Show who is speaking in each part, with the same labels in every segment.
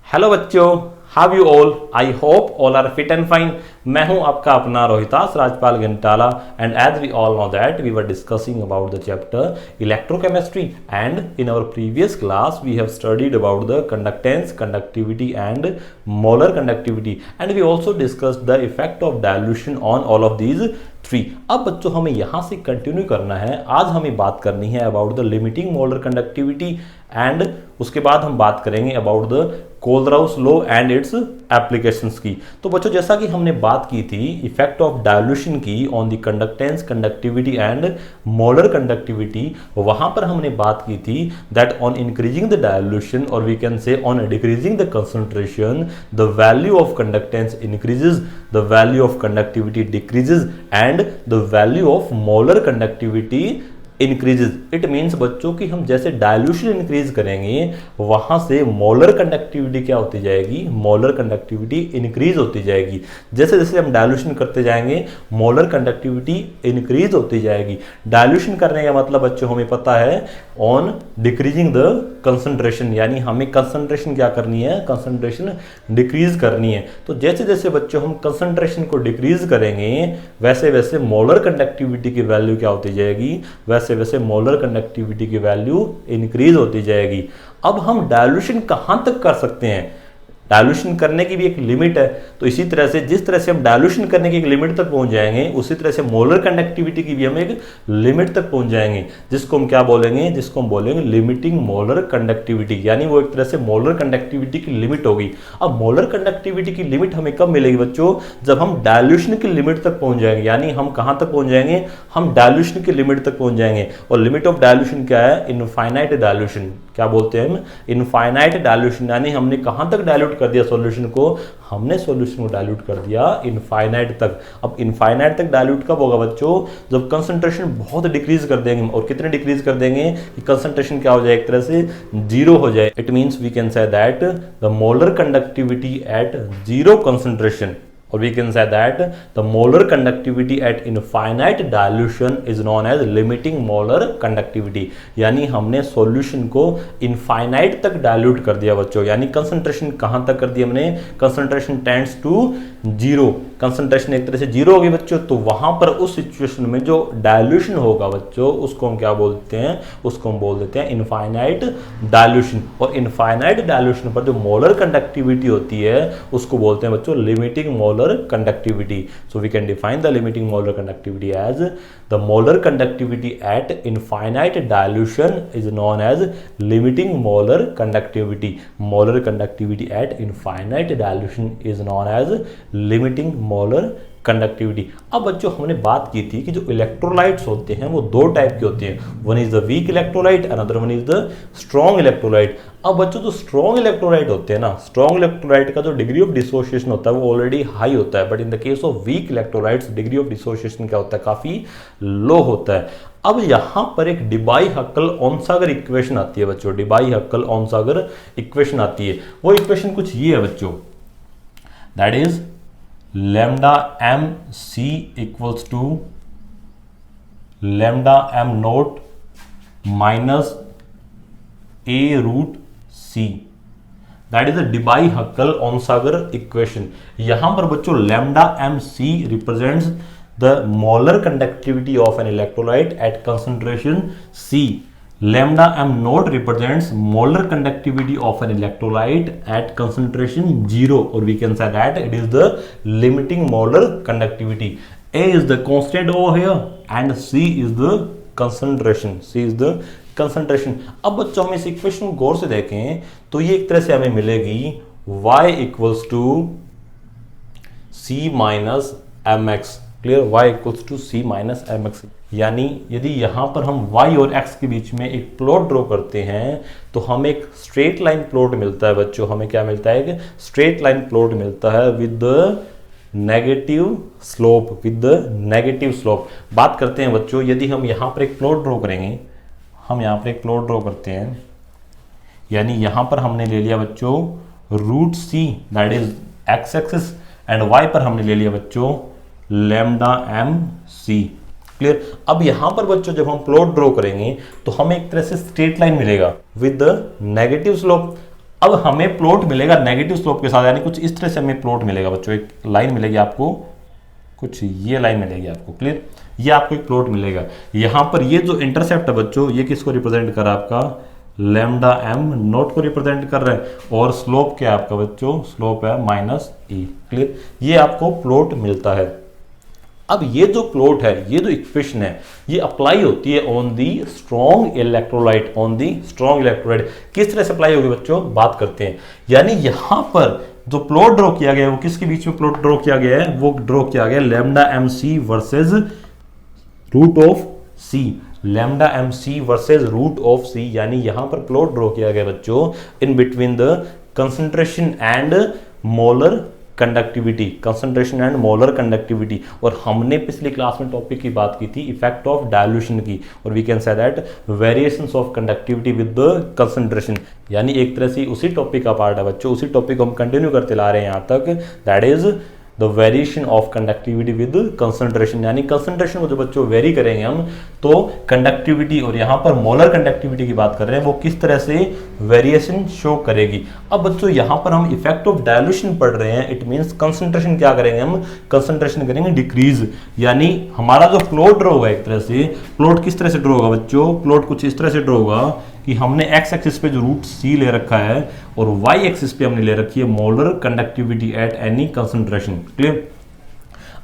Speaker 1: Hello बच्चों, how you all. I hope all are fit and fine. मैं हूं आपका अपना Rohitas Rajpal Ghantala and as we all know that we were discussing about the chapter electrochemistry and in our previous class we have studied about the conductance, conductivity and molar conductivity and we also discussed the effect of dilution on all of these three. अब बच्चों हमें यहां से continue करना है। आज हमें बात करनी है about the limiting molar conductivity and उसके बाद हम बात करेंगे about the Kohlrausch law and its applications की। तो बच्चों जैसा कि हमने बात की थी इफेक्ट ऑफ डायल्यूशन की on the conductance, conductivity and molar conductivity, वहां पर हमने बात की थी that on increasing the dilution और we can say on decreasing the concentration the value of conductance increases, the value of conductivity decreases and the value of molar conductivity increases. It means बच्चों की हम जैसे dilution increase करेंगे वहां से molar conductivity क्या होती जाएगी, मोलर कंडक्टिविटी इंक्रीज होती जाएगी। जैसे जैसे हम डायल्यूशन करते जाएंगे मोलर कंडक्टिविटी इंक्रीज होती जाएगी। डायल्यूशन करने का मतलब बच्चों हमें पता है ऑन डिक्रीजिंग द कंसंट्रेशन, यानी हमें कंसंट्रेशन क्या करनी है, कंसंट्रेशन डिक्रीज करनी है। तो जैसे जैसे बच्चों हम कंसंट्रेशन को डिक्रीज करेंगे वैसे वैसे मोलर कंडक्टिविटी की वैल्यू क्या होती जाएगी, वैसे वैसे मोलर कंडक्टिविटी की वैल्यू इंक्रीज होती जाएगी। अब हम डायल्यूशन कहां तक कर सकते हैं, डायल्यूशन करने की भी एक लिमिट है। तो इसी तरह से जिस तरह से हम डायल्यूशन करने की एक लिमिट तक पहुंच जाएंगे उसी तरह से मोलर कंडक्टिविटी की भी हम एक लिमिट तक पहुंच जाएंगे, जिसको हम क्या बोलेंगे, जिसको हम बोलेंगे लिमिटिंग मोलर कंडक्टिविटी, यानी वो एक तरह से मोलर कंडक्टिविटी की लिमिट होगी। अब मोलर कंडक्टिविटी की लिमिट हमें कब मिलेगी बच्चों, जब हम डायल्यूशन की लिमिट तक पहुंच जाएंगे। यानी हम कहां तक पहुंच जाएंगे, हम डायल्यूशन की लिमिट तक पहुंच जाएंगे। और लिमिट ऑफ डायल्यूशन क्या है, इनफाइनाइट डायल्यूशन। क्या बोलते हैं हम, इनफाइनाइट डायल्यूशन, यानी हमने कहां तक डायल्यूट कर दिया सॉल्यूशन को, हमने सॉल्यूशन को डायल्यूट कर दिया इनफाइनाइट तक। अब इनफाइनाइट तक डायल्यूट कब होगा बच्चों, जब कंसंट्रेशन बहुत डिक्रीज कर देंगे। और कितने डिक्रीज कर देंगे कि कंसंट्रेशन क्या हो जाए, एक तरह से जीरो हो जाए। It means we can say that the molar conductivity at zero concentration, or we can say that the molar conductivity at infinite dilution is known as limiting molar conductivity। यानी हमने सॉल्यूशन को infinite तक dilute कर दिया बच्चों, यानी concentration कहां तक कर दिया हमने, concentration tends to zero, concentration एक तरह से जीरो होगी बच्चों। तो वहां पर उस सिचुएशन में जो डायल्यूशन होगा बच्चों उसको हम क्या बोलते हैं, उसको हम बोल देते हैं इनफाइनाइट डायल्यूशन। और इनफाइनाइट डायल्यूशन पर जो मोलर कंडक्टिविटी होती है उसको बोलते हैं बच्चों limiting molar conductivity। So we can define the limiting molar conductivity as the molar conductivity at infinite dilution is known as limiting molar conductivity। Molar conductivity at infinite dilution is known as limiting molar conductivity. अब बच्चों हमने बात की थी कि जो electrolytes होते हैं वो दो टाइप के होते हैं, one is the weak electrolyte, another one is the strong electrolyte. अब बच्चों जो स्ट्रॉन्ग इलेक्ट्रोलाइट होते हैं ना, स्ट्रॉन्ग इलेक्ट्रोलाइट का जो डिग्री ऑफ डिसोसिएशन होता है वो ऑलरेडी हाई होता है, but in the case of weak electrolytes degree of dissociation क्या होता है, काफी लो होता है। अब यहां पर एक डिबाई-हक्कल-ओहमसागर इक्वेशन आती है बच्चों, डिबाई-हक्कल-ओहमसागर इक्वेशन आती है। वो इक्वेशन कुछ ये है बच्चों, that is lambda m c equals to lambda m naught minus a root c। That is a Debye Huckel Onsager equation. यहां पर बच्चों lambda m c represents the molar conductivity of an electrolyte at concentration c। Lambda m naught represents molar conductivity of an electrolyte at concentration 0, or we can say that it is the limiting molar conductivity। A is the constant over here and C is the concentration। C is the concentration। अब बच्चों हम इस equation को गौर से देखें तो ये एक तरह से हमें मिलेगी y equals to C minus mx। Clear, y equals to C minus mx। यानी यदि यहां पर हम y और x के बीच में एक प्लॉट ड्रॉ करते हैं तो हमें एक स्ट्रेट लाइन प्लॉट मिलता है बच्चों। हमें क्या मिलता है, एक स्ट्रेट लाइन प्लॉट मिलता है with negative slope, with negative slope. बात करते हैं बच्चों, यदि हम यहां पर एक प्लॉट ड्रॉ करेंगे, हम यहां पर एक प्लॉट ड्रॉ करते हैं, यानी यहां पर हमने ले लिया बच्चों root C that is X axis and y पर हमने ले लिया बच्चों lambda m c। क्लियर। अब यहां पर बच्चों जब हम प्लॉट ड्रॉ करेंगे तो हमें एक तरह से स्ट्रेट लाइन मिलेगा विद द नेगेटिव स्लोप। अब हमें प्लॉट मिलेगा नेगेटिव स्लोप के साथ, यानी कुछ इस तरह से हमें प्लॉट मिलेगा बच्चों, एक लाइन मिलेगी आपको, कुछ ये लाइन मिलेगी आपको, क्लियर, ये आपको एक प्लॉट मिलेगा। यहां पर ये जो इंटरसेप्ट है बच्चों, ये किसको रिप्रेजेंट कर रहा है आपका, लैम्डा एम नोट को रिप्रेजेंट कर रहा है, और स्लोप क्या है आपका बच्चों, स्लोप है माइनस ई, क्लियर, ये आपको प्लॉट मिलता है। अब ये जो प्लॉट है, ये जो इक्वेशन है, ये अप्लाई होती है on the strong electrolyte, on the strong electrolyte. किस तरह से अप्लाई होगी बच्चों, बात करते हैं। यानी यहां पर जो प्लॉट ड्रॉ किया गया है वो किसके बीच में प्लॉट ड्रॉ किया गया है, वो ड्रॉ किया गया lambda M c versus root of c, lambda M c versus root of c, यानी यहां पर प्लॉट ड्रॉ किया गया बच्चों in between the concentration and molar conductivity, concentration and molar conductivity. और हमने पिछली क्लास में टॉपिक की बात की थी इफेक्ट ऑफ डायल्यूशन की, और we can say that variations of conductivity with the concentration, यानी एक तरह से उसी टॉपिक का पार्ट है बच्चों, उसी टॉपिक को हम कंटिन्यू करते ला रहे हैं यहां तक, that is the variation of conductivity with concentration, यानी कंसंट्रेशन को जो बच्चों वेरी करेंगे हम, तो कंडक्टिविटी, और यहां पर मोलर कंडक्टिविटी की बात कर रहे हैं, वो किस तरह से वेरिएशन शो करेगी। अब बच्चों यहां पर हम इफेक्ट ऑफ डायल्यूशन पढ़ रहे हैं, इट मींस कंसंट्रेशन क्या करेंगे हम, कंसंट्रेशन करेंगे डिक्रीज, यानी हमारा जो प्लॉट ड्रॉ होगा, एक तरह से प्लॉट किस तरह से ड्रॉ होगा बच्चों, प्लॉट कुछ इस तरह से ड्रॉ होगा कि हमने एक्स एक्सिस पे जो रूट सी ले रखा है और वाई एक्सिस पे हमने ले रखी है molar conductivity eight any concentration, clear.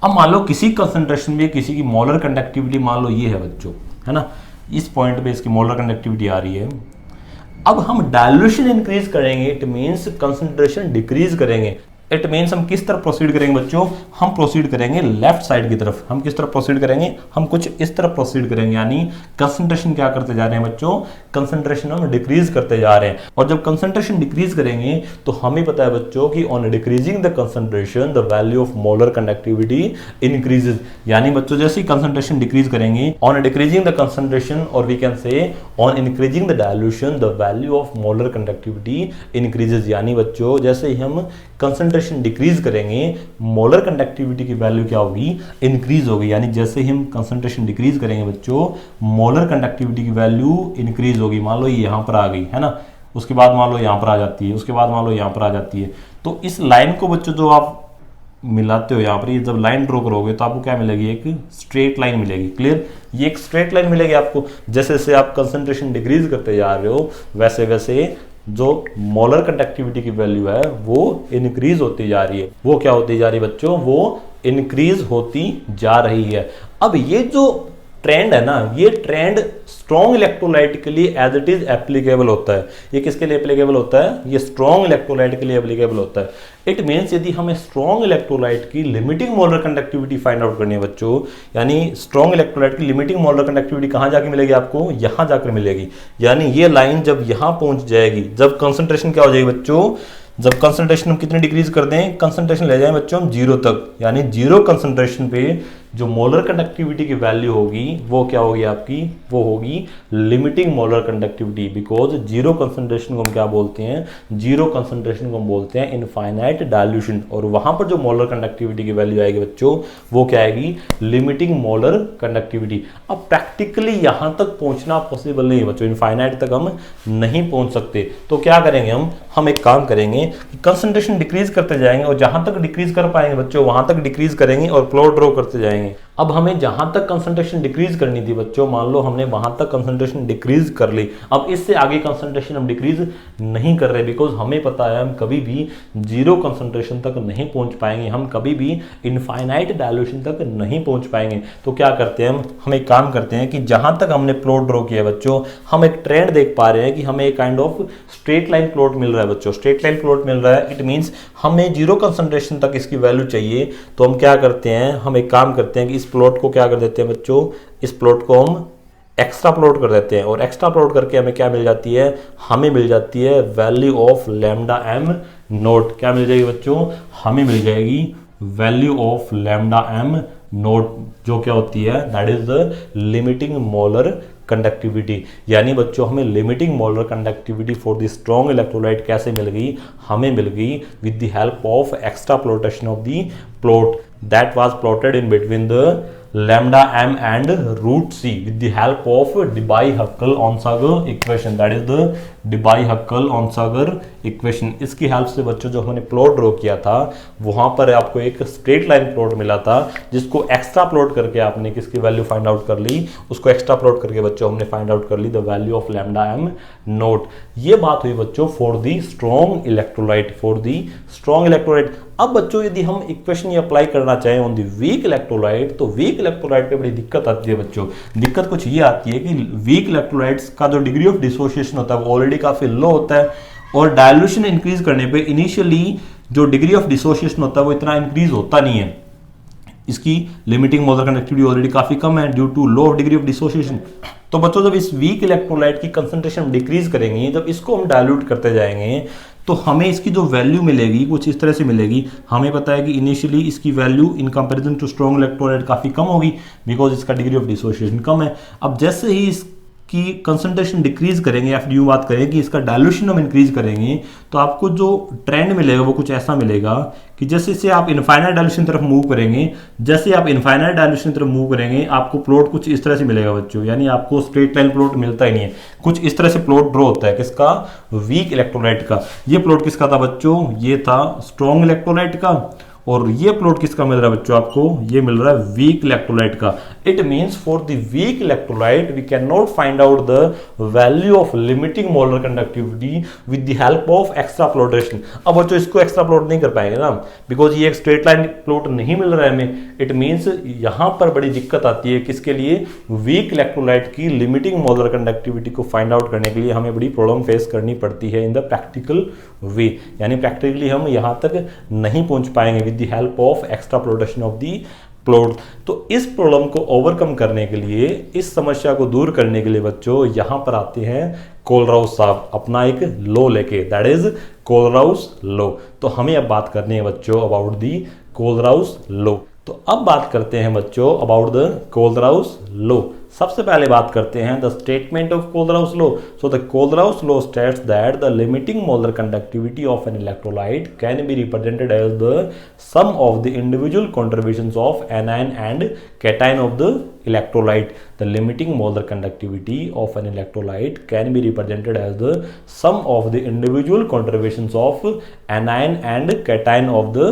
Speaker 1: अब मान लो किसी कंसंट्रेशन में किसी की मोलर कंडक्टिविटी मान लो ये है बच्चों, है ना, इस पॉइंट पे इसकी मोलर कंडक्टिविटी आ रही है। अब हम डायल्यूशन इंक्रीज करेंगे, इट मींस कंसंट्रेशन डिक्रीज करेंगे, इट मीन्स हम किस तरफ प्रोसीड करेंगे बच्चों, हम प्रोसीड करेंगे लेफ्ट साइड की तरफ। हम किस तरफ प्रोसीड करेंगे, हम कुछ इस तरफ प्रोसीड करेंगे, यानी कंसंट्रेशन क्या करते जा रहे हैं बच्चों, कंसंट्रेशन हम डिक्रीज करते जा रहे हैं। और जब कंसंट्रेशन डिक्रीज करेंगे तो हमें पता है बच्चों कि on decreasing the concentration the value of molar conductivity increases, यानी बच्चों जैसे ही कंसंट्रेशन डिक्रीज करेंगे, ऑन डिक्रीजिंग द कंसंट्रेशन, और we can say on increasing the dilution the value of molar conductivity increases, यानी बच्चों जैसे ही हम कंसंट्रेशन डिक्रीज करेंगे मोलर कंडक्टिविटी की वैल्यू क्या होगी, इंक्रीज होगी। यानी जैसे ही हम कंसंट्रेशन डिक्रीज करेंगे बच्चों, मोलर कंडक्टिविटी की वैल्यू इंक्रीज होगी। मान लो ये यहां पर आ गई, है ना, उसके बाद मान लो यहां पर आ जाती है, उसके बाद मान लो यहां पर आ जाती है। तो इस लाइन को बच्चों जो आप मिलाते हो यहां पर, ये जब लाइन ड्रॉ करोगे तो आपको क्या मिलेगी, एक स्ट्रेट लाइन मिलेगी, क्लियर, ये एक स्ट्रेट लाइन मिलेगी आपको। जैसे जैसे आप कंसंट्रेशन डिक्रीज करते जा रहे हो वैसे वैसे जो मोलर कंडक्टिविटी की वैल्यू है वो इंक्रीज होती जा रही है। वो क्या होती जा रही है बच्चों, वो इंक्रीज होती जा रही है। अब ये जो ट्रेंड है ना, ये ट्रेंड स्ट्रॉन्ग इलेक्ट्रोलाइट के लिए एज इट इज एप्लीकेबल होता है। ये किसके लिए एप्लीकेबल होता है, ये स्ट्रॉन्ग इलेक्ट्रोलाइट के लिए एप्लीकेबल होता है। इट मीन्स यदि हमें स्ट्रॉन्ग इलेक्ट्रोलाइट की limiting molar conductivity find out करनी है बच्चों, यानी स्ट्रॉन्ग इलेक्ट्रोलाइट की लिमिटिंग मोलर कंडक्टिविटी कहां जाके मिलेगी आपको, यहां जाकर मिलेगी। यानी ये लाइन जब यहां पहुंच जाएगी, जब कंसंट्रेशन क्या हो जाएगी बच्चों, जब कंसंट्रेशन हम कितने डिक्रीज कर दें, कंसंट्रेशन ले जाएं बच्चों हम जीरो तक, यानी जीरो कंसंट्रेशन पे जो मोलर कंडक्टिविटी की वैल्यू होगी वो क्या होगी आपकी, वो होगी limiting molar conductivity. Because zero concentration को हम क्या बोलते हैं, जीरो कंसंट्रेशन को हम बोलते हैं इनफाइनाइट डायल्यूशन, और वहां पर जो मोलर कंडक्टिविटी की वैल्यू आएगी बच्चों वो क्या आएगी, लिमिटिंग मोलर कंडक्टिविटी। अब प्रैक्टिकली यहां तक पहुंचना पॉसिबल नहीं है बच्चों, इनफाइनाइट तक हम नहीं पहुंच सकते। तो क्या करेंगे हम एक काम करेंगे, कंसंट्रेशन डिक्रीज करते जाएंगे, और जहां तक डिक्रीज कर पाएंगे बच्चों वहां तक डिक्रीज करेंगे और प्लॉट ड्रॉ करते जाएंगे। अब हमें जहां तक कंसंट्रेशन डिक्रीज करनी थी बच्चों, मान लो हमने वहां तक कंसंट्रेशन डिक्रीज कर ली, अब इससे आगे कंसंट्रेशन हम डिक्रीज नहीं कर रहे, बिकॉज हमें पता है हम कभी भी जीरो कंसंट्रेशन तक नहीं पहुंच पाएंगे, हम कभी भी इनफाइनाइट डायल्यूशन तक नहीं पहुंच पाएंगे। तो क्या करते हैं हम एक काम करते हैं कि जहां तक हमने प्लॉट ड्रॉ किया बच्चों, हम एक ट्रेंड देख पा रहे हैं कि हमें एक kind of straight line plot मिल रहा है बच्चों, स्ट्रेट लाइन प्लॉट मिल रहा है। इट मींस हमें जीरो कंसंट्रेशन तक इसकी वैल्यू चाहिए, तो हम क्या करते हैं, हम एक काम करते हैं कि इस प्लॉट को क्या कर देते हैं बच्चों, इस प्लॉट को हम एक्स्ट्रा प्लॉट कर देते हैं, और एक्स्ट्रा प्लॉट करके हमें क्या मिल जाती है, हमें मिल जाती है value of lambda M naught. क्या मिल जाएगी बच्चों, हमें मिल जाएगी value of lambda M naught, जो क्या होती है, that is the limiting molar conductivity. यानी बच्चों हमें limiting molar conductivity for the strong electrolyte कैसे मिल गई, हमें मिल गई with the help of extrapolation of the plot that was plotted in between the lambda m and root c with the help of Debye-Huckel-Onsager equation, that is the Debye-Huckel-Onsager equation। इसकी help से बच्चों जो हमने plot draw किया था वहां पर आपको एक स्ट्रेट लाइन प्लॉट मिला था, जिसको एक्स्ट्रा प्लॉट करके आपने किसकी वैल्यू फाइंड आउट कर ली, उसको एक्स्ट्रा प्लॉट करके बच्चों हमने फाइंड आउट कर ली the value of lambda m naught. ये बात हुई बच्चों for the strong electrolyte, for the strong electrolyte. अब बच्चों यदि हम इक्वेशन ये अप्लाई करना चाहें ऑन दी वीक इलेक्ट्रोलाइट, तो वीक इलेक्ट्रोलाइट पे बड़ी दिक्कत आती है बच्चों। दिक्कत कुछ ये आती है कि वीक इलेक्ट्रोलाइट्स का जो डिग्री ऑफ डिसोसिएशन होता है वो ऑलरेडी काफी लो होता है, और डायल्यूशन इंक्रीज करने पे इनिशियली जो डिग्री ऑफ डिसोसिएशन होता है वो इतना इंक्रीज होता नहीं है। इसकी लिमिटिंग मोलर कंडक्टिविटी ऑलरेडी काफी कम है due to low degree of dissociation. तो बच्चों जब इस वीक इलेक्ट्रोलाइट की कंसंट्रेशन डिक्रीज करेंगे, जब इसको हम डायल्यूट करते जाएंगे, तो हमें इसकी जो वैल्यू मिलेगी कुछ इस तरह से मिलेगी। हमें पता है कि इनिशियली इसकी value in comparison to strong electrolyte काफी कम होगी बिकॉज इसका डिग्री ऑफ डिसोसिएशन कम है। अब जैसे ही की कंसंट्रेशन डिक्रीज करेंगे या फिर यूं बात करें कि इसका डायल्यूशन हम इंक्रीज करेंगे, तो आपको जो ट्रेंड मिलेगा वो कुछ ऐसा मिलेगा कि जैसे जैसे आप इनफाइनाइट डायल्यूशन तरफ मूव करेंगे, जैसे आप इनफाइनाइट डायल्यूशन तरफ मूव करेंगे आपको प्लॉट कुछ इस तरह से मिलेगा बच्चों, यानी आपको स्ट्रेट लाइन प्लॉट मिलता ही नहीं है, कुछ इस तरह से प्लॉट ड्रॉ होता है। किसका? वीक इलेक्ट्रोलाइट का। ये प्लॉट किसका था बच्चों? ये था स्ट्रॉन्ग इलेक्ट्रोलाइट का। और ये प्लॉट किसका मिल रहा है बच्चों आपको? ये मिल रहा है वीक इलेक्ट्रोलाइट का। It means for the weak electrolyte we can not find out the value of limiting molar conductivity with the help of extrapolation. अब बच्चों इसको एक्स्ट्रा प्लॉट नहीं कर पाएंगे ना, बिकॉज ये एक स्ट्रेट लाइन प्लॉट नहीं मिल रहा है हमें। इट मींस यहां पर बड़ी दिक्कत आती है किसके लिए? वीक इलेक्ट्रोलाइट की लिमिटिंग मोलर कंडक्टिविटी को फाइंड आउट करने के लिए हमें बड़ी प्रॉब्लम फेस करनी पड़ती है इन द प्रैक्टिकल वे, यानी प्रैक्टिकली हम यहां तक नहीं पहुंच पाएंगे the help of extrapolation of the plot. तो इस प्रॉब्लम को ओवरकम करने के लिए, इस समस्या को दूर करने के लिए बच्चों यहां पर आते हैं कोलराउस साहब अपना एक लॉ लेके, दैट इज कोलराउस लॉ। तो हमें अब बात करनी है बच्चों अबाउट दी कोलराउस लॉ। तो अब बात करते हैं बच्चों अबाउट द कोलराउस लॉ। सबसे पहले बात करते हैं the statement of Kohlrausch law. So the Kohlrausch law states that the limiting molar conductivity of an electrolyte can be represented as the sum of the individual contributions of anion and cation of the electrolyte. The limiting molar conductivity of an electrolyte can be represented as the sum of the individual contributions of anion and cation of the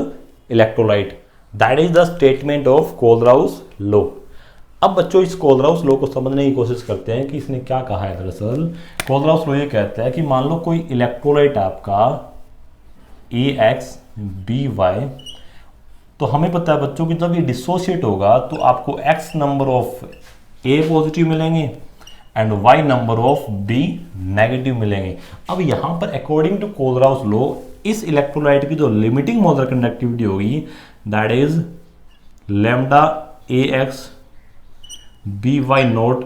Speaker 1: electrolyte. That is the statement of Kohlrausch law. अब बच्चों इस Kohlrausch law को समझने की कोशिश करते हैं कि इसने क्या कहा है। दरअसल कोलराउस लॉ ये कहता है कि मान लो कोई इलेक्ट्रोलाइट आपका AXBY, तो हमें पता है बच्चों कि जब ये डिसोशिएट होगा तो आपको X number of A positive मिलेंगे and Y number of B negative मिलेंगे। अब यहां पर अकॉर्डिंग टू कोलराउस लॉ इस इलेक्ट्रोलाइट की जो लिमिटिंग मोलर कंडक्टिविटी होगी that is lambda AXBY naught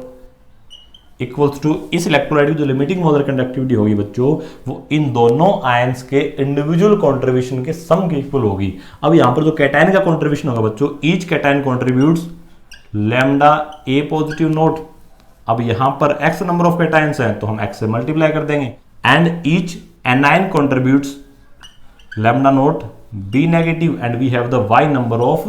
Speaker 1: equals to, इस इलेक्ट्रोलाइट की जो लिमिटिंग मोलर कंडक्टिविटी होगी बच्चों वो इन दोनों आयंस के इंडिविजुअल कंट्रीब्यूशन के सम के इक्वल होगी। अब यहां पर जो कैटायन का कंट्रीब्यूशन होगा बच्चों, each cation contributes lambda A positive note. अब यहां पर X नंबर ऑफ कैटायंस हैं तो हम X से मल्टीप्लाई कर देंगे and each anion contributes lambda nought B negative and we have the Y number of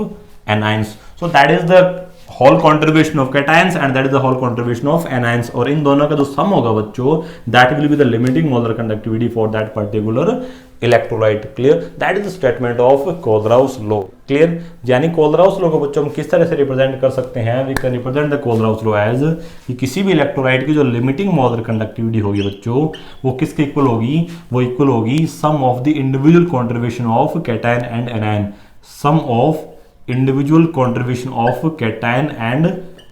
Speaker 1: anions. So that is the whole contribution of cations and that is the whole contribution of anions. और इन दोनों का जो sum होगा बच्चों that will be the limiting molar conductivity for that particular electrolyte. Clear? That is the statement of Kohlrausch law. Clear? यानी Kohlrausch law को बच्चों हम किस तरह से रिप्रेजेंट कर सकते हैं? We can represent the Kohlrausch law as कि किसी भी इलेक्ट्रोलाइट की जो लिमिटिंग मोलर कंडक्टिविटी होगी बच्चों वो किसके इक्वल होगी? वो इक्वल होगी sum of the individual contribution of cation and anion. Sum of individual contribution of cation and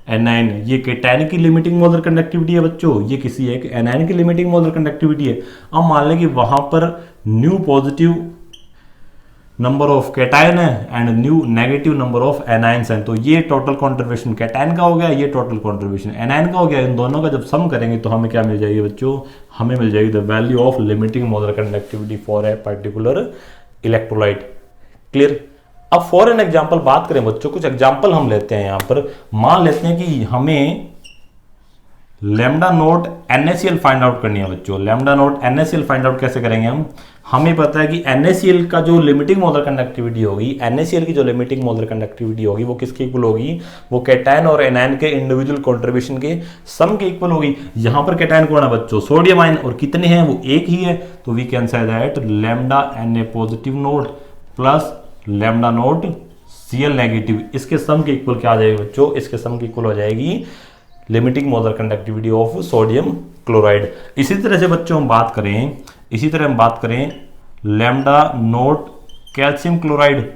Speaker 1: anion. ये कैटायन की लिमिटिंग मोलर कंडक्टिविटी है बच्चों, ये किसी एक एनायन की लिमिटिंग मोलर कंडक्टिविटी है। अब मान लें कि वहां पर nu positive number of cation है and nu negative number of anions हैं, तो ये टोटल कंट्रीब्यूशन कैटायन का हो गया, ये टोटल कंट्रीब्यूशन एनायन का हो गया। इन दोनों का जब सम करेंगे तो हमें क्या मिल जाएगी बच्चों? हमें मिल जाएगी the value of limiting molar conductivity for a particular electrolyte. Clear? अब फॉर एन एग्जाम्पल बात करें बच्चों, कुछ एग्जाम्पल हम लेते हैं। यहां पर मान लेते हैं कि हमें lambda naught NaCl find out करनी है बच्चों। Lambda naught NaCl find out कैसे करेंगे हम? हमें पता है कि NaCl का जो लिमिटिंग मोलर कंडक्टिविटी होगी, NaCl की जो लिमिटिंग मोलर कंडक्टिविटी होगी वो किसके इक्वल होगी? वो कैटायन और एनायन के इंडिविजुअल कंट्रीब्यूशन के सम के इक्वल होगी। यहां पर कैटायन कौन है बच्चों? Sodium ion. और कितने हैं? वो एक ही है। तो we can say that lambda Na positive naught plus lambda naught Cl negative, इसके सम के इक्वल क्या आ जाएगी बच्चों? इसके सम के इक्वल हो जाएगी limiting molar conductivity of sodium chloride. इसी तरह से बच्चों हम बात करें लैम्डा नोट कैल्शियम क्लोराइड।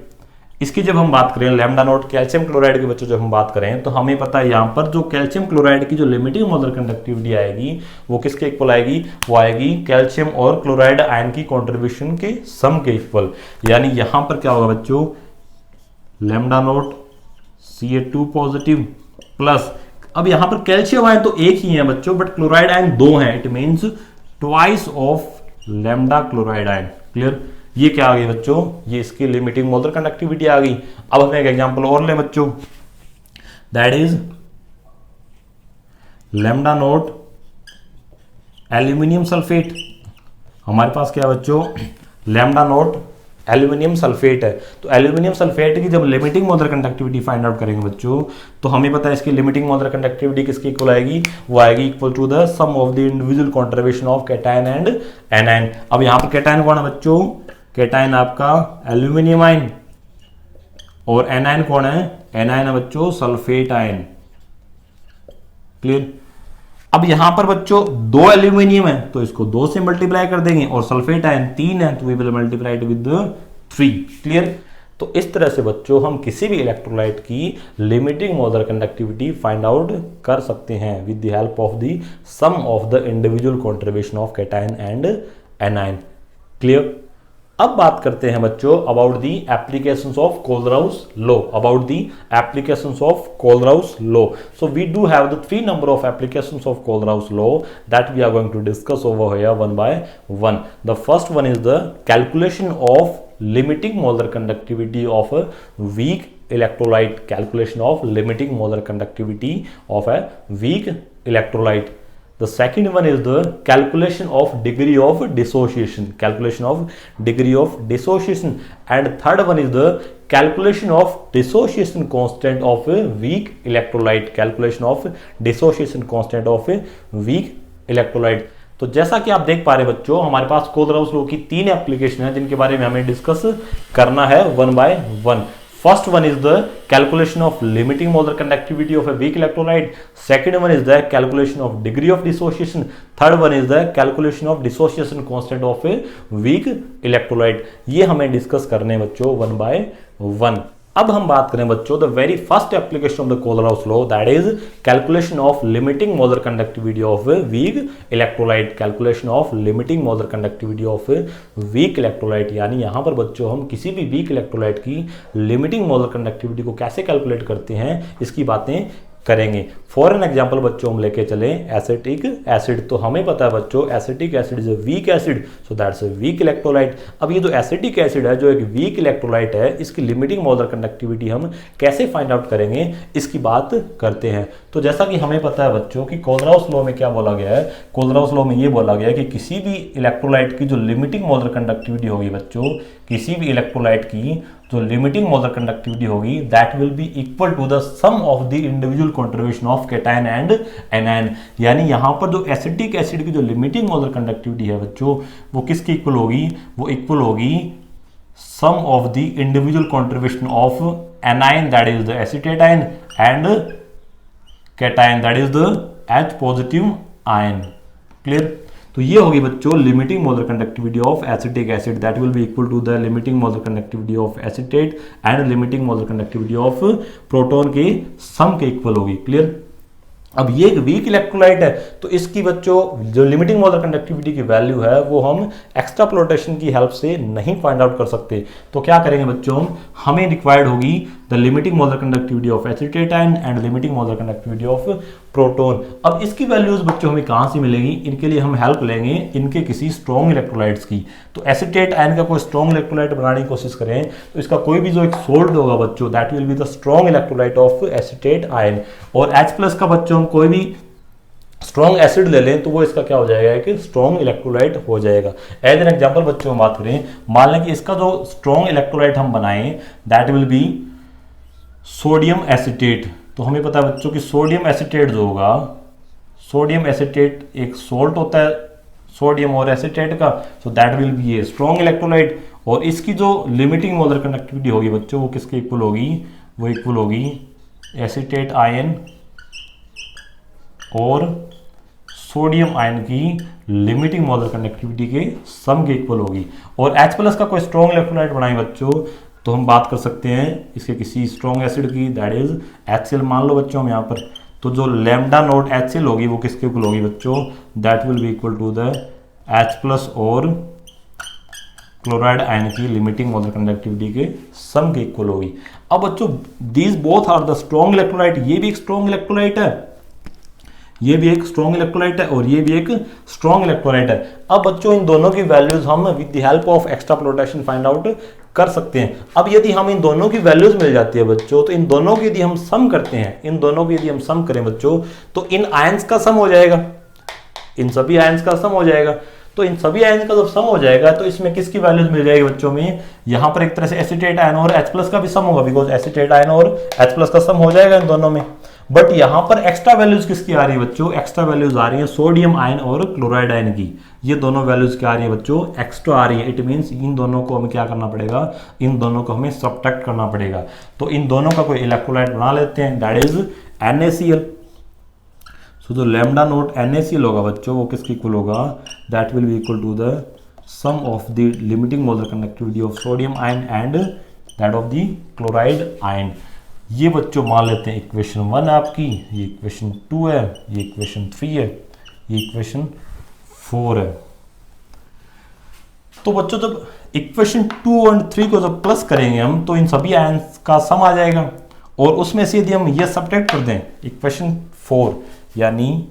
Speaker 1: इसकी जब हम बात करें लैम्डा नोट कैल्शियम क्लोराइड की बच्चों जब हम बात करें तो हमें पता है यहाँ पर जो कैल्शियम क्लोराइड की जो लिमिटिंग मोलर कंडक्टिविटी आएगी वो किसके इक्वल आएगी? वो आएगी कैल्शियम और क्लोराइड आयन की कॉन्ट्रीब्यूशन के सम के इक्वल। यानी यहाँ पर क्या होगा बच्चों? Lambda note Ca2 positive plus, अब यहां पर कैल्शियम आयन तो एक ही है बच्चों बट क्लोराइड आयन दो हैं, it means twice of lambda chloride ion. Clear? ये क्या आ गई बच्चों? ये इसकी लिमिटिंग मोलर कंडक्टिविटी आ गई। अब हम एक एग्जांपल और लें बच्चों, that is lambda note aluminium sulphate. हमारे पास क्या है बच्चों? लैम्डा नोट एल्यूमिनियम सल्फेट है। तो एल्यूमिनियम सल्फेट की जब limiting molar conductivity find out करेंगे बच्चों तो हमें पता है इसकी लिमिटिंग मोलर कंडक्टिविटी किसकी इक्वल आएगी? वो आएगी equal to the sum of the individual contribution of cation and anion. अब यहां पर कैटायन कौन है बच्चों? कैटायन आपका एल्यूमिनियम आयन, और एनायन कौन है? एनायन है बच्चों सल्फेट आयन। क्लियर? अब यहां पर बच्चों दो एल्यूमिनियम है तो इसको 2 से मल्टीप्लाई कर देंगे, और सल्फेट आयन 3 है तो we will multiply it with 3। Clear? तो इस तरह से बच्चों हम किसी भी इलेक्ट्रोलाइट की limiting molar conductivity find out कर सकते हैं with the help of the sum of the individual contribution of cation and anion. Clear? अब बात करते हैं बच्चों about the applications of Kohlrausch law. About the applications of Kohlrausch law, so we do have the 3 number of applications of Kohlrauss law that we are going to discuss over here one by one. The first one is the calculation of limiting molar conductivity of a weak electrolyte. Calculation of limiting molar conductivity of a weak electrolyte. The second one is the calculation of degree of dissociation. Calculation of degree of dissociation. And third one is the calculation of dissociation constant of a weak electrolyte. Calculation of dissociation constant of a weak electrolyte. तो जैसा कि आप देख पा रहे हैं बच्चों हमारे पास कोलराउस लॉ की 3 एप्लीकेशन है जिनके बारे में हमें डिस्कस करना है one by one. First one is the calculation of limiting molar conductivity of a weak electrolyte. Second one is the calculation of degree of dissociation. Third one is the calculation of dissociation constant of a weak electrolyte. ये हमें discuss करने हैं बच्चों one by one. अब हम बात करें बच्चों the very first application of the Kohlrausch law, that is calculation of limiting molar conductivity of weak electrolyte. Calculation of limiting molar conductivity of weak electrolyte, यानी यहां पर बच्चों हम किसी भी वीक इलेक्ट्रोलाइट की लिमिटिंग मोलर कंडक्टिविटी को कैसे कैलकुलेट करते हैं इसकी बातें करेंगे। फॉर एन एग्जाम्पल बच्चों हम लेके चले एसिटिक एसिड, तो हमें पता है बच्चों acetic acid is a weak acid, so that's a weak electrolyte. अब ये जो एसिटिक एसिड है जो एक वीक इलेक्ट्रोलाइट है इसकी लिमिटिंग मोलर कंडक्टिविटी हम कैसे फाइंड आउट करेंगे इसकी बात करते हैं। तो जैसा कि हमें पता है बच्चों कि कोलराउस लॉ में क्या बोला गया है, कोलराउस लॉ में ये बोला गया है कि किसी भी इलेक्ट्रोलाइट की जो लिमिटिंग मोलर कंडक्टिविटी होगी बच्चों, किसी भी इलेक्ट्रोलाइट की जो लिमिटिंग मोलर कंडक्टिविटी होगी that will be equal to the sum of the individual contribution of cation and anion. यानी यहां पर जो एसिटिक एसिड की जो लिमिटिंग मोलर कंडक्टिविटी है बच्चों वो किसकी इक्वल होगी? वो इक्वल होगी sum of the individual contribution of anion that is the acetate ion and cation that is the H positive ion. Clear? तो ये होगी बच्चों limiting molar conductivity of acetic acid, that will be equal to the limiting molar conductivity of acetate and limiting molar conductivity of proton के sum के equal होगी। Clear? अब ये एक वीक इलेक्ट्रोलाइट है तो इसकी बच्चों जो लिमिटिंग मोलर कंडक्टिविटी की वैल्यू है वो हम एक्सट्रापोलेशन की हेल्प से नहीं फाइंड आउट कर सकते। तो क्या करेंगे बच्चों, हमें रिक्वायर्ड होगी the limiting molar conductivity of acetate ion and limiting molar conductivity of proton. अब इसकी वैल्यूज बच्चों हमें कहां से मिलेगी? इनके लिए हम हेल्प लेंगे इनके किसी स्ट्रॉन्ग इलेक्ट्रोलाइट्स की। तो एसिटेट आयन का कोई स्ट्रॉन्ग इलेक्ट्रोलाइट बनाने की कोशिश करें तो इसका कोई भी जो एक सोल्ट होगा बच्चों that will be the strong electrolyte of acetate ion. और H+ का बच्चों कोई भी स्ट्रॉन्ग एसिड ले लें तो वो इसका क्या हो जाएगा कि स्ट्रॉन्ग इलेक्ट्रोलाइट हो जाएगा। एज एन एग्जांपल बच्चों बात करें, मान लें कि इसका जो स्ट्रॉन्ग इलेक्ट्रोलाइट हम बनाएं that will B sodium acetate. तो हमें पता है बच्चों कि सोडियम एसीटेट जो होगा, सोडियम एसीटेट एक सोल्ट होता है सोडियम और एसीटेट का, so that will B a strong electrolyte. और इसकी जो लिमिटिंग मोलर कंडक्टिविटी होगी बच्चों वो किसके इक्वल होगी, वो इक्वल होगी एसीटेट आयन और सोडियम आयन की लिमिटिंग मोलर कंडक्टिविटी के सम के इक्वल होगी। और H प्लस का कोई स्ट्रॉन्ग इलेक्ट्रोलाइट बनाए बच्चों तो हम बात कर सकते हैं इसके किसी स्ट्रॉन्ग एसिड की, दैट इज HCl मान लो बच्चों हम यहाँ पर। तो जो लैम्डा नोट HCl होगी वो किसके इक्वल होगी बच्चों, that will be equal to the H plus और क्लोराइड आयन की लिमिटिंग मोलर कंडक्टिविटी के सम के इक्वल होगी। अब बच्चों these both are the strong electrolyte, ये भी एक स्ट्रॉन्ग इलेक्ट्रोलाइट है, ये भी एक स्ट्रॉन्ग इलेक्ट्रोलाइट है और ये भी एक स्ट्रॉन्ग इलेक्ट्रोलाइट है। अब बच्चों इन दोनों की वैल्यूज हम with the help of extrapolation find out कर सकते हैं। अब यदि हम इन दोनों की वैल्यूज मिल जाती है बच्चों तो इन दोनों की यदि हम सम करते हैं, इन दोनों की यदि हम सम करें बच्चों तो इन आयंस का सम हो जाएगा, इन सभी आयंस का सम हो जाएगा। तो इन सभी आयंस का जब सम हो जाएगा तो इसमें किसकी वैल्यूज मिल जाएगी बच्चों में, यहां पर एक तरह से एसीटेट आयन और H प्लस का भी सम होगा, बिकॉज एसीटेट आयन और H प्लस का सम हो जाएगा इन दोनों में। बट यहां पर एक्स्ट्रा वैल्यूज किसकी आ रही है बच्चों, एक्स्ट्रा वैल्यूज आ रही है सोडियम आयन और क्लोराइड आयन की। ये दोनों वैल्यूज क्या आ रही है बच्चों, एक्स्ट्रा आ रही है। इट मींस इन दोनों को हमें क्या करना पड़ेगा, इन दोनों को हमें सब्ट्रैक्ट करना पड़ेगा। तो इन दोनों का कोई इलेक्ट्रोलाइट बना लेते हैं, दैट इज NaCl। सो जो लैम्डा नोट NaCl होगा बच्चों वो किसकी इक्वल होगा, that will be equal to the sum of the limiting molar conductivity of sodium ion and that of the chloride ion. ये बच्चों मान लेते हैं इक्वेशन 1 आपकी, ये इक्वेशन 2 है, ये इक्वेशन 3 है, ये इक्वेशन 4 है। तो बच्चों जब इक्वेशन 2 और 3 को जब प्लस करेंगे हम तो इन सभी आयंस का सम आ जाएगा और उसमें से यदि हम ये सब्ट्रैक्ट कर दें इक्वेशन 4 यानी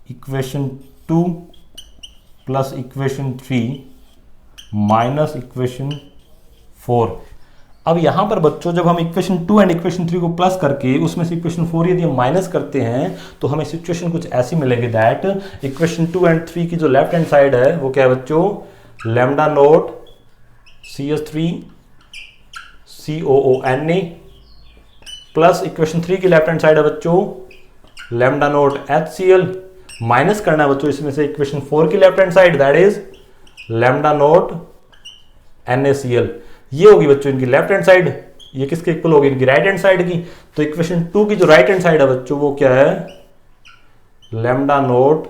Speaker 1: equation 2 plus equation 3 minus equation 4। अब यहां पर बच्चों जब हम इक्वेशन 2 एंड इक्वेशन 3 को प्लस करके उसमें से इक्वेशन 4 यदि हम माइनस करते हैं तो हमें सिचुएशन कुछ ऐसी मिलेगी दैट इक्वेशन 2 एंड 3 की जो लेफ्ट हैंड साइड है वो क्या है बच्चों, lambda note CH3 COONA plus equation 3 की लेफ्ट हैंड साइड है बच्चों लैम्डा नोट HCl, माइनस करना है बच्चों इसमें से इक्वेशन 4 की left hand side that is lambda naught NaCl। ये होगी बच्चों इनकी लेफ्ट हैंड साइड, ये किसके इक्वल होगी, इनकी राइट हैंड साइड की। तो इक्वेशन 2 की जो राइट हैंड साइड है बच्चों वो क्या है, lambda note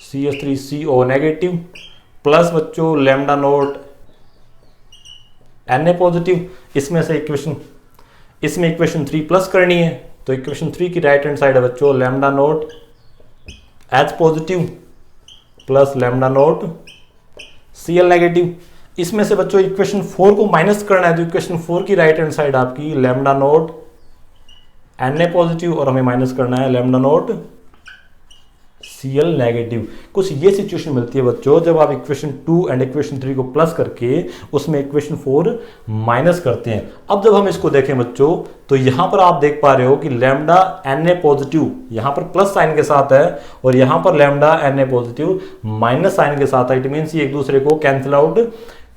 Speaker 1: CH3CO negative plus बच्चों लैम्डा नोट Na पॉजिटिव। इसमें से इसमें इक्वेशन 3 प्लस करनी है तो इक्वेशन 3 की राइट हैंड साइड है बच्चों lambda naught H positive plus lambda naught Cl negative. इसमें से बच्चों इक्वेशन 4 को माइनस करना है तो इक्वेशन 4 की राइट हैंड साइड आपकी लैम्डा नोट Na पॉजिटिव और हमें माइनस करना है लैम्डा नोट Cl नेगेटिव। कुछ ये सिचुएशन मिलती है बच्चों जब आप इक्वेशन 2 एंड इक्वेशन 3 को प्लस करके उसमें इक्वेशन 4 माइनस करते हैं। अब जब हम इसको देखें बच्चों तो यहां पर आप देख पा रहे हो कि लैम्डा Na पॉजिटिव यहां पर प्लस साइन के साथ है और यहां पर lambda Na positive minus sign के साथ है। इट मींस ये एक दूसरे को कैंसिल आउट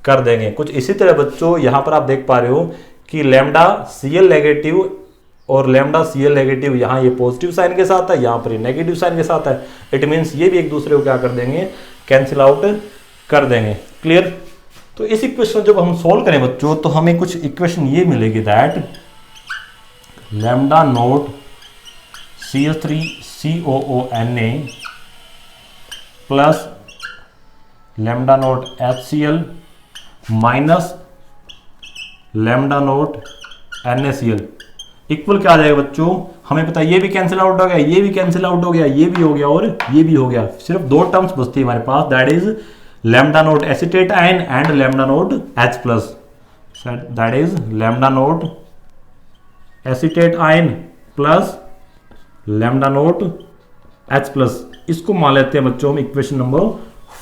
Speaker 1: कर देंगे। कुछ इसी तरह बच्चों यहां पर आप देख पा रहे हो कि लैम्डा Cl नेगेटिव और लैम्डा Cl नेगेटिव यहाँ ये पॉजिटिव साइन के साथ है, यहाँ पर ये नेगेटिव साइन के साथ है। इट मींस ये भी एक दूसरे को क्या कर देंगे, कैंसिल आउट कर देंगे। क्लियर। तो इस इक्वेशन जब हम सोल्व करें बच्चों तो हमें कुछ इक्वेशन ये मिलेगी that lambda naught CH3COONA plus lambda naught HCl minus lambda naught NaCl equal क्या आ जाएगा बच्चों, हमें पता है ये भी कैंसिल आउट हो गया, ये भी कैंसिल आउट हो गया, ये भी हो गया और ये भी हो गया। सिर्फ दो टर्म्स बचती है हमारे पास that is lambda naught acetate ion and lambda naught H plus, that is lambda naught acetate ion plus lambda naught H plus. इसको मान लेते हैं बच्चों हम इक्वेशन नंबर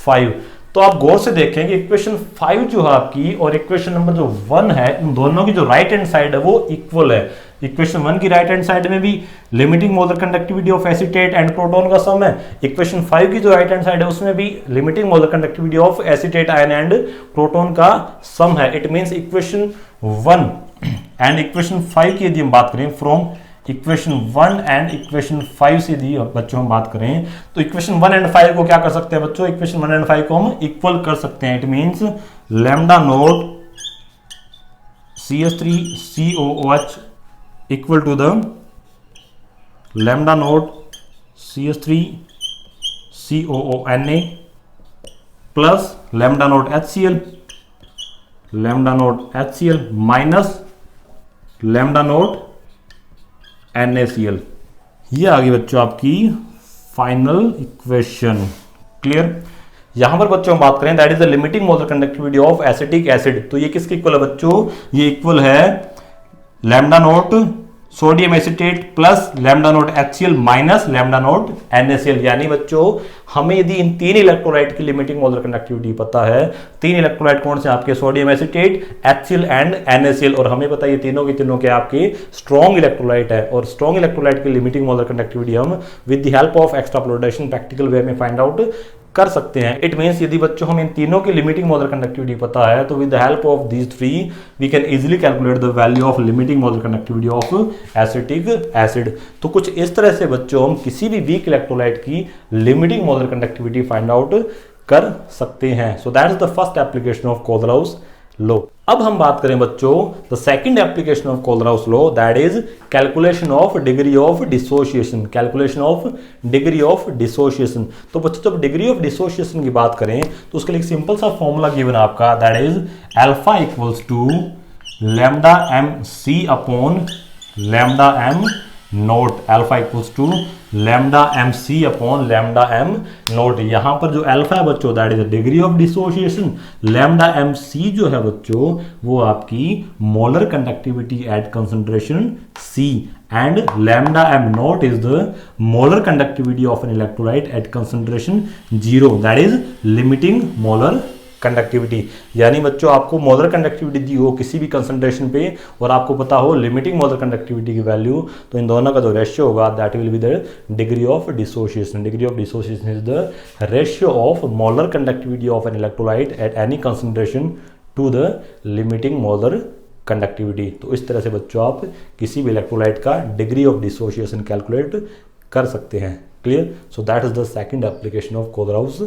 Speaker 1: 5। तो आप गौर से देखें कि इक्वेशन 5 जो है आपकी और इक्वेशन नंबर जो 1 है इन दोनों की जो राइट हैंड साइड है वो इक्वल है। इक्वेशन 1 की राइट हैंड साइड में भी limiting molar conductivity of acetate and proton का सम है। इक्वेशन 5 की जो राइट हैंड साइड है उसमें भी limiting molar conductivity of acetate ion and proton का सम है। It means equation 1 and equation 5 की यदि हम बात करें फ्रॉम इक्वेशन 1 एंड इक्वेशन 5 से यदि बच्चों हम बात करें तो इक्वेशन 1 एंड 5 को क्या कर सकते हैं बच्चों, इक्वेशन 1 एंड 5 को हम इक्वल कर सकते हैं। It means lambda naught CH3COOH equal to the lambda naught CH3COONA plus lambda naught HCl minus lambda naught NaCl। ये आ गई बच्चों आपकी फाइनल इक्वेशन। क्लियर। यहां पर बच्चों हम बात करें that is the limiting molar conductivity of acetic acid. तो ये किसके इक्वल है बच्चों, ये इक्वल है lambda note sodium acetate plus lambda naught HCl minus lambda naught NaCl। यानी बच्चों हमें यदि इन तीन इलेक्ट्रोलाइट की लिमिटिंग मोलर कंडक्टिविटी पता है, तीन इलेक्ट्रोलाइट कौन से आपके, sodium acetate, HCl and NaCl, और हमें पता है ये तीनों के तीनों के आपके स्ट्रॉन्ग इलेक्ट्रोलाइट है, और स्ट्रॉन्ग इलेक्ट्रोलाइट की लिमिटिंग मोलर कंडक्टिविटी हम with the help of extrapolation practical way में फाइंड आउट कर सकते हैं। इट मींस यदि बच्चों हम इन तीनों की लिमिटिंग मोलर कंडक्टिविटी पता है तो with the help of these three we can easily calculate the value of limiting molar conductivity of acetic acid. तो कुछ इस तरह से बच्चों हम किसी भी वीक इलेक्ट्रोलाइट की limiting molar conductivity find out कर सकते हैं। So that is the first application of Kohlrausch law. अब हम बात करें बच्चों the second application of Kohlrausch law, that is calculation of degree of dissociation. Calculation of degree of dissociation. तो बच्चों जब डिग्री ऑफ डिसोसिएशन की बात करें तो उसके लिए एक सिंपल सा फॉर्मूला गिवन आपका, that is alpha equals to lambda M C upon lambda M naught. Alpha equals to lambda M C upon lambda M naught. यहां पर जो अल्फा है बच्चों that is degree of dissociation, lambda M C जो है बच्चों वो आपकी molar conductivity at concentration C, and lambda M naught is the molar conductivity of an electrolyte at concentration 0, that is limiting molar conductivity. यानी बच्चों आपको molar conductivity दी हो किसी भी कंसंट्रेशन पे और आपको पता हो लिमिटिंग मोलर कंडक्टिविटी की वैल्यू, तो इन दोनों का जो रेशियो होगा that will be the degree of dissociation. Degree of dissociation is the ratio of molar conductivity of an electrolyte at any concentration to the limiting molar conductivity. तो इस तरह से बच्चों आप किसी भी इलेक्ट्रोलाइट का डिग्री ऑफ डिसोसिएशन कैलकुलेट कर सकते हैं। Clear. So that is the second application of Kohlrausch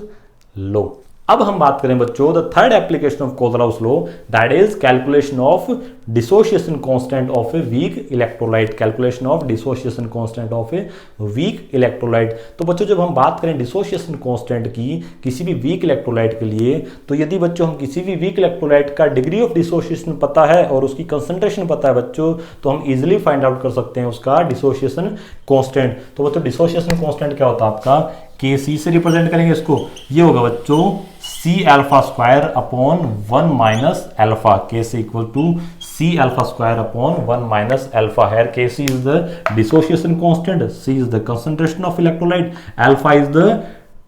Speaker 1: law. अब हम बात करें बच्चों the third application of Kohlrausch law, that is calculation of dissociation constant of a weak electrolyte. Calculation of dissociation constant of a week electrolyte. तो बच्चों जब हम बात करें डिसोसिएशन कांस्टेंट की किसी भी वीक इलेक्ट्रोलाइट के लिए, तो यदि बच्चों हम किसी भी वीक इलेक्ट्रोलाइट का डिग्री ऑफ डिसोसिएशन पता है और उसकी कंसंट्रेशन पता है बच्चों, तो हम इजिली फाइंड आउट कर सकते हैं उसका डिसोसिएशन कांस्टेंट। तो बच्चों डिसोसिएशन कांस्टेंट क्या होता है आपका, Kc से रिप्रेजेंट करेंगे इसको, ये होगा बच्चों C alpha square upon 1 minus alpha. Kc equal to C alpha square upon 1 minus alpha. Here Kc is the dissociation constant, C is the concentration of electrolyte, alpha is the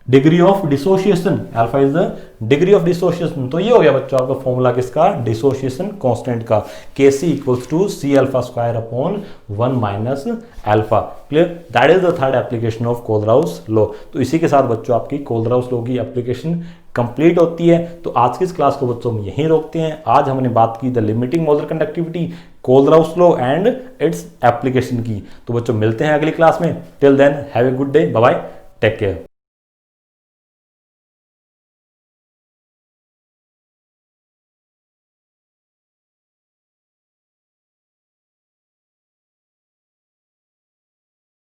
Speaker 1: degree of dissociation, alpha is the degree of dissociation. तो ये हो गया बच्चों आपका formula किसका, dissociation constant का, Kc equals to C alpha square upon 1 minus alpha. Clear. That is the third application of Kohlrausch law. तो इसी के साथ बच्चों आपकी कोलराउस लॉ की एप्लीकेशन कंप्लीट होती है। तो आज की इस क्लास को बच्चों हम यहीं रोकते हैं। आज हमने बात की the limiting molar conductivity, Kohlrausch law and its application की। तो बच्चों मिलते हैं अगली क्लास में। Till then have a good day, bye bye, take care.